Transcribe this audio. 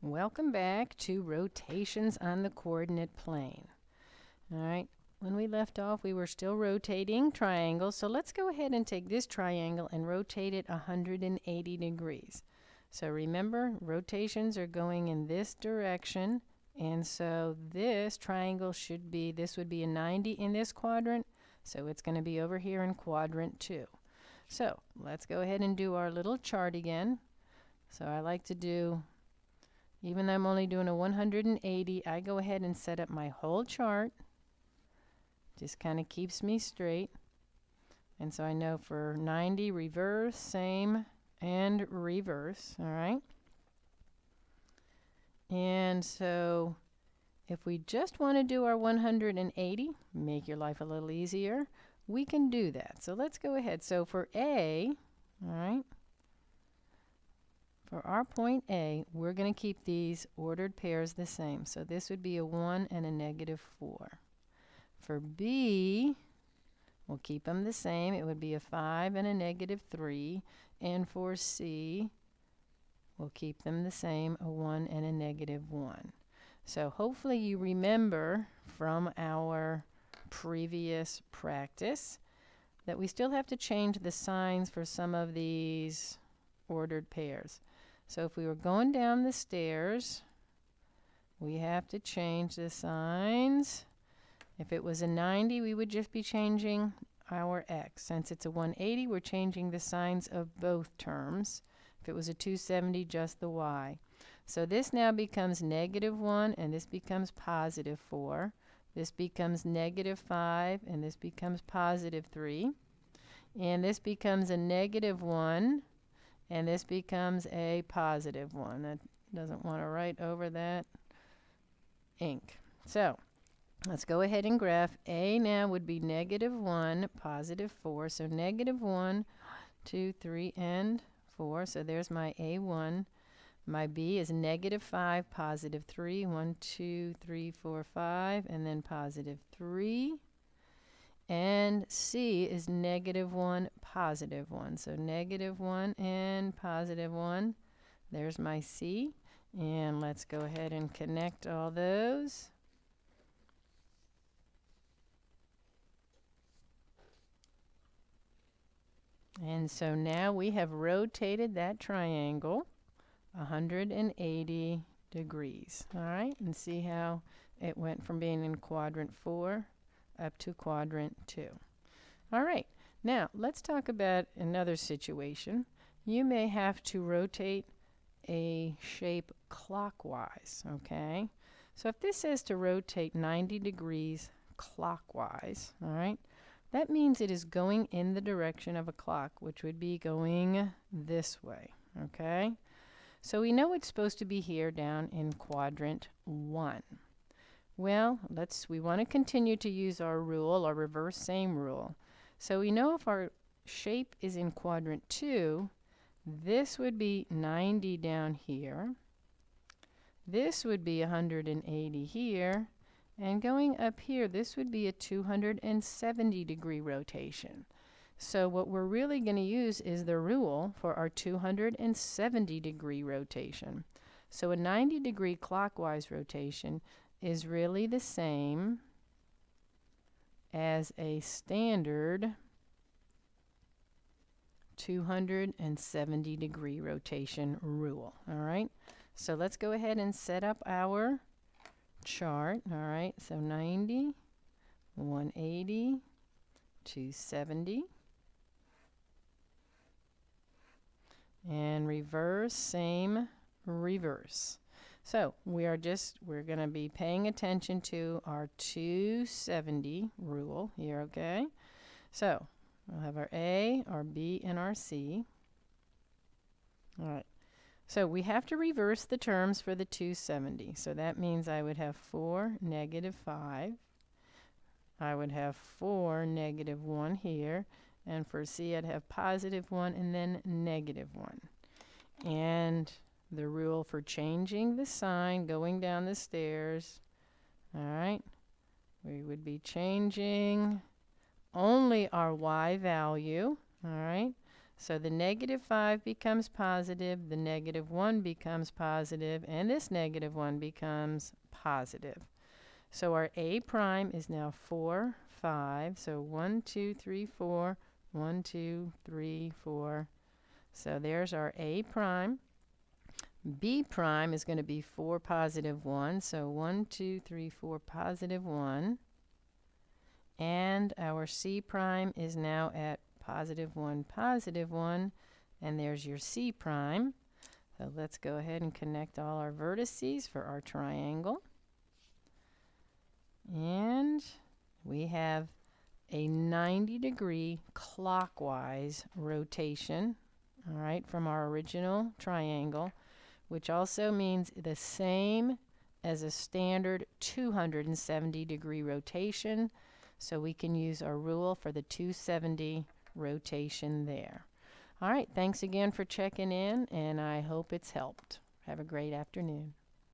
Welcome back to rotations on the coordinate plane. All right, when we left off, we were still rotating triangles. So let's go ahead and take this triangle and rotate it 180 degrees. So remember, rotations are going in this direction. And so this triangle should be, this would be a 90 in this quadrant. So it's going to be over here in quadrant 2. So let's go ahead and do our little chart again. So I like to do, even though I'm only doing a 180, I go ahead and set up my whole chart. Just kind of keeps me straight. And so I know for 90, reverse, same, and reverse, all right? And so if we just want to do our 180, make your life a little easier, we can do that. So let's go ahead. So for A, all right, for our point A, we're going to keep these ordered pairs the same. So this would be a 1 and a -4. For B, we'll keep them the same. It would be a 5 and a -3. And for C, we'll keep them the same, a 1 and a -1. So hopefully you remember from our previous practice that we still have to change the signs for some of these ordered pairs. So if we were going down the stairs, we have to change the signs. If it was a 90, we would just be changing our x. Since it's a 180, we're changing the signs of both terms. If it was a 270, just the y. So this now becomes -1, and this becomes +4. This becomes -5, and this becomes +3. And this becomes a -1, and this becomes a +1. That doesn't want to write over that ink. So let's go ahead and graph. A now would be -1, +4. So -1, 2, 3, and 4. So there's my A1. My B is -5, +3. 1, 2, 3, 4, 5, and then +3. And C is -1, +1. So -1 and +1. There's my C. And let's go ahead and connect all those. And so now we have rotated that triangle 180 degrees. All right, and see how it went from being in quadrant 4 up to quadrant 2. All right, now let's talk about another situation. You may have to rotate a shape clockwise, okay? So if this says to rotate 90 degrees clockwise, all right, that means it is going in the direction of a clock, which would be going this way, okay? So we know it's supposed to be here down in quadrant 1. Well, we want to continue to use our rule, our reverse same rule. So we know if our shape is in quadrant 2, this would be 90 down here. This would be 180 here. And going up here, this would be a 270 degree rotation. So what we're really going to use is the rule for our 270 degree rotation. So a 90 degree clockwise rotation is really the same as a standard 270 degree rotation rule. All right, so let's go ahead and set up our chart. All right, so 90, 180, 270, and reverse, same, reverse. So we're going to be paying attention to our 270 rule here, okay? So we'll have our A, our B, and our C. All right. So we have to reverse the terms for the 270. So that means I would have 4, -5. I would have 4, -1 here. And for C, I'd have +1 and then -1. And the rule for changing the sign going down the stairs, all right, we would be changing only our y value, all right. So the negative 5 becomes positive, the negative 1 becomes positive, and this negative 1 becomes positive. So our A prime is now 4, 5. So 1, 2, 3, 4. 1, 2, 3, 4. So there's our A prime. B prime is going to be 4, positive 1. So 1, 2, 3, 4, positive 1. And our C prime is now at positive 1, positive 1. And there's your C prime. So let's go ahead and connect all our vertices for our triangle. And we have a 90-degree clockwise rotation, all right, from our original triangle, which also means the same as a standard 270-degree rotation. So we can use our rule for the 270 rotation there. All right, thanks again for checking in, and I hope it's helped. Have a great afternoon.